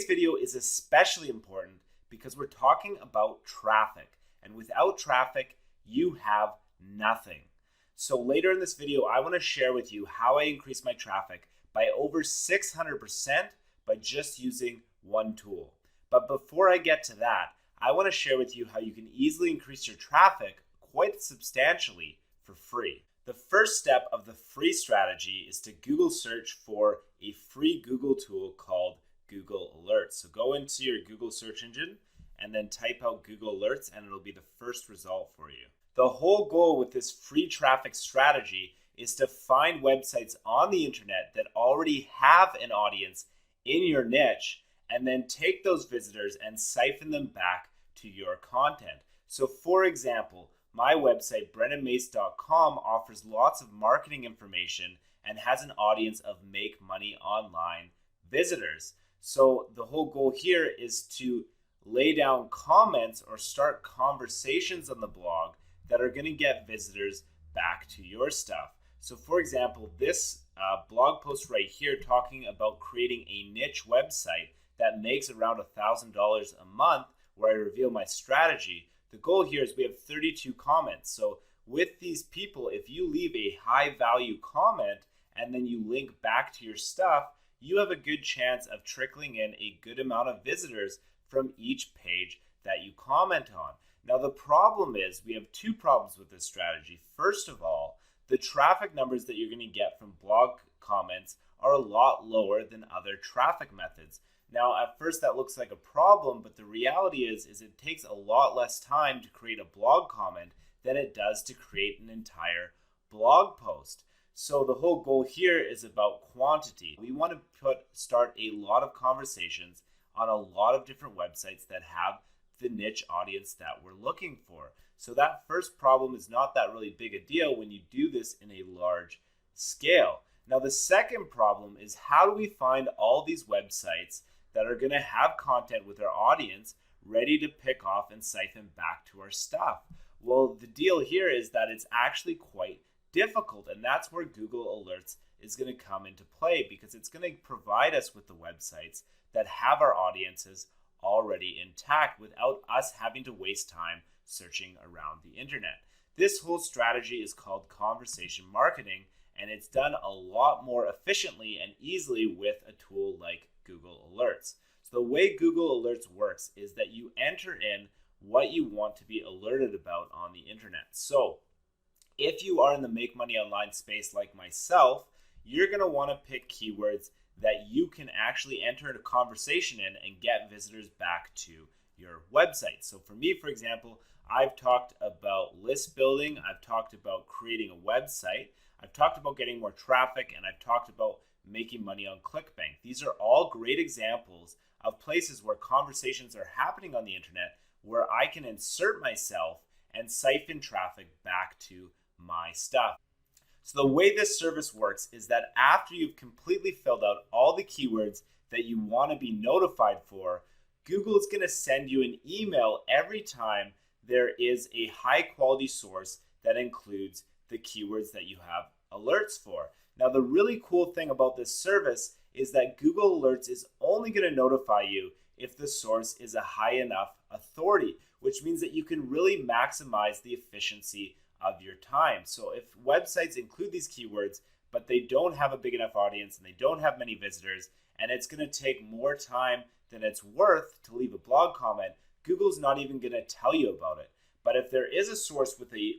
Today's video is especially important because we're talking about traffic, and without traffic, you have nothing. So later in this video, I want to share with you how I increase my traffic by over 600% by just using one tool. But before I get to that, I want to share with you how you can easily increase your traffic quite substantially for free. The first step of the free strategy is to Google search for a free Google tool called Google Alerts. So go into your Google search engine and then type out Google Alerts and it'll be the first result for you. The whole goal with this free traffic strategy is to find websites on the internet that already have an audience in your niche and then take those visitors and siphon them back to your content. So for example, my website, brennanmace.com, offers lots of marketing information and has an audience of make money online visitors. So the whole goal here is to lay down comments or start conversations on the blog that are going to get visitors back to your stuff. So for example, this blog post right here talking about creating a niche website that makes around $1,000 a month, where I reveal my strategy. The goal here is we have 32 comments. So with these people, if you leave a high value comment and then you link back to your stuff, you have a good chance of trickling in a good amount of visitors from each page that you comment on. Now the problem is, we have two problems with this strategy. First of all, the traffic numbers that you're going to get from blog comments are a lot lower than other traffic methods. Now, at first that looks like a problem, but the reality is it takes a lot less time to create a blog comment than it does to create an entire blog post. So the whole goal here is about quantity. We want to start a lot of conversations on a lot of different websites that have the niche audience that we're looking for. So that first problem is not that really big a deal when you do this in a large scale. Now the second problem is, how do we find all these websites that are going to have content with our audience ready to pick off and siphon back to our stuff? Well, the deal here is that it's actually quite difficult, and that's where Google Alerts is going to come into play, because it's going to provide us with the websites that have our audiences already intact without us having to waste time searching around the internet. This whole strategy is called conversation marketing, and it's done a lot more efficiently and easily with a tool like Google Alerts. So the way Google Alerts works is that you enter in what you want to be alerted about on the internet. So if you are in the make money online space like myself, you're going to want to pick keywords that you can actually enter a conversation in and get visitors back to your website. So for me, for example, I've talked about list building, I've talked about creating a website, I've talked about getting more traffic, and I've talked about making money on ClickBank. These are all great examples of places where conversations are happening on the internet where I can insert myself and siphon traffic back to my stuff. So the way this service works is that after you've completely filled out all the keywords that you want to be notified for, Google is going to send you an email every time there is a high quality source that includes the keywords that you have alerts for. Now, the really cool thing about this service is that Google Alerts is only going to notify you if the source is a high enough authority, which means that you can really maximize the efficiency of your time. So if websites include these keywords, but they don't have a big enough audience and they don't have many visitors, and it's going to take more time than it's worth to leave a blog comment, Google's not even going to tell you about it. But if there is a source with a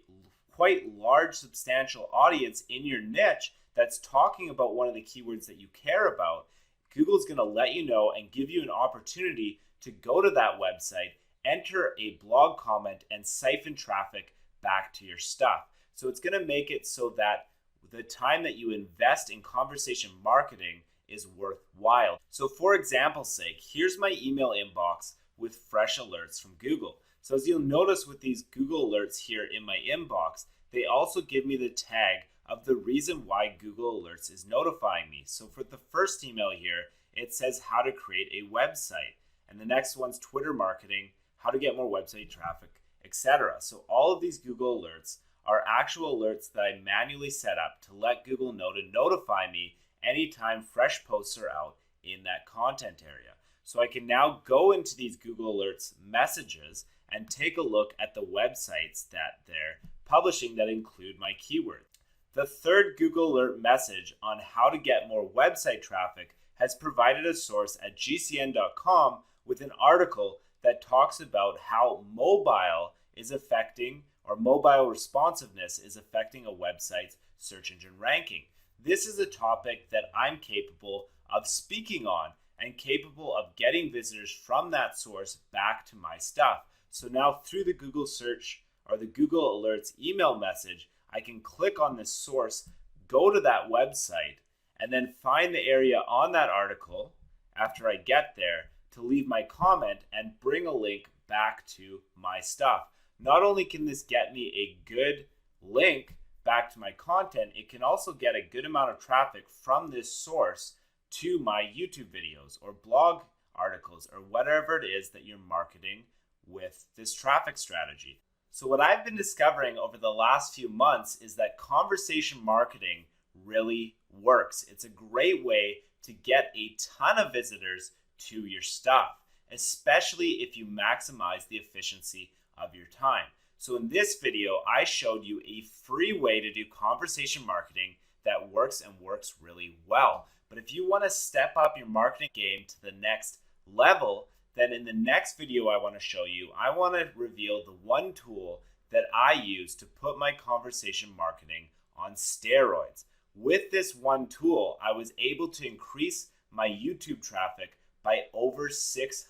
quite large, substantial audience in your niche that's talking about one of the keywords that you care about, Google's going to let you know and give you an opportunity to go to that website, enter a blog comment, and siphon traffic back to your stuff. So it's going to make it so that the time that you invest in conversation marketing is worthwhile. So for example's sake, here's my email inbox with fresh alerts from Google. So as you'll notice with these Google Alerts here in my inbox, they also give me the tag of the reason why Google Alerts is notifying me. So for the first email here, it says how to create a website. And the next one's Twitter marketing, how to get more website traffic, etc. So all of these Google Alerts are actual alerts that I manually set up to let Google know to notify me anytime fresh posts are out in that content area. So I can now go into these Google Alerts messages and take a look at the websites that they're publishing that include my keywords. The third Google Alert message on how to get more website traffic has provided a source at gcn.com with an article that talks about how mobile is affecting, or mobile responsiveness is affecting a website's search engine ranking. This is a topic that I'm capable of speaking on and capable of getting visitors from that source back to my stuff. So now through the Google search or the Google Alerts email message, I can click on this source, go to that website, and then find the area on that article after I get there to leave my comment and bring a link back to my stuff. Not only can this get me a good link back to my content, it can also get a good amount of traffic from this source to my YouTube videos or blog articles or whatever it is that you're marketing with this traffic strategy. So what I've been discovering over the last few months is that conversation marketing really works. It's a great way to get a ton of visitors to your stuff, especially if you maximize the efficiency of your time. So in this video, I showed you a free way to do conversation marketing that works and works really well. But if you want to step up your marketing game to the next level, then in the next video I want to show you, I want to reveal the one tool that I use to put my conversation marketing on steroids. With this one tool, I was able to increase my YouTube traffic by over 600%.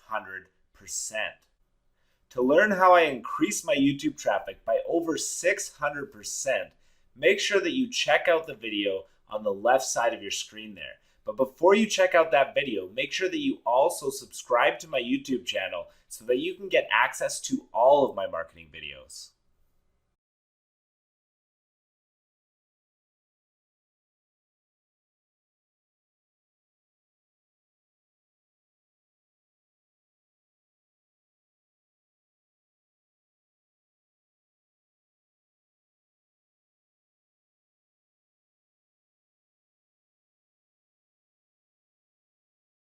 To learn how I increase my YouTube traffic by over 600%, make sure that you check out the video on the left side of your screen there. But before you check out that video, make sure that you also subscribe to my YouTube channel so that you can get access to all of my marketing videos.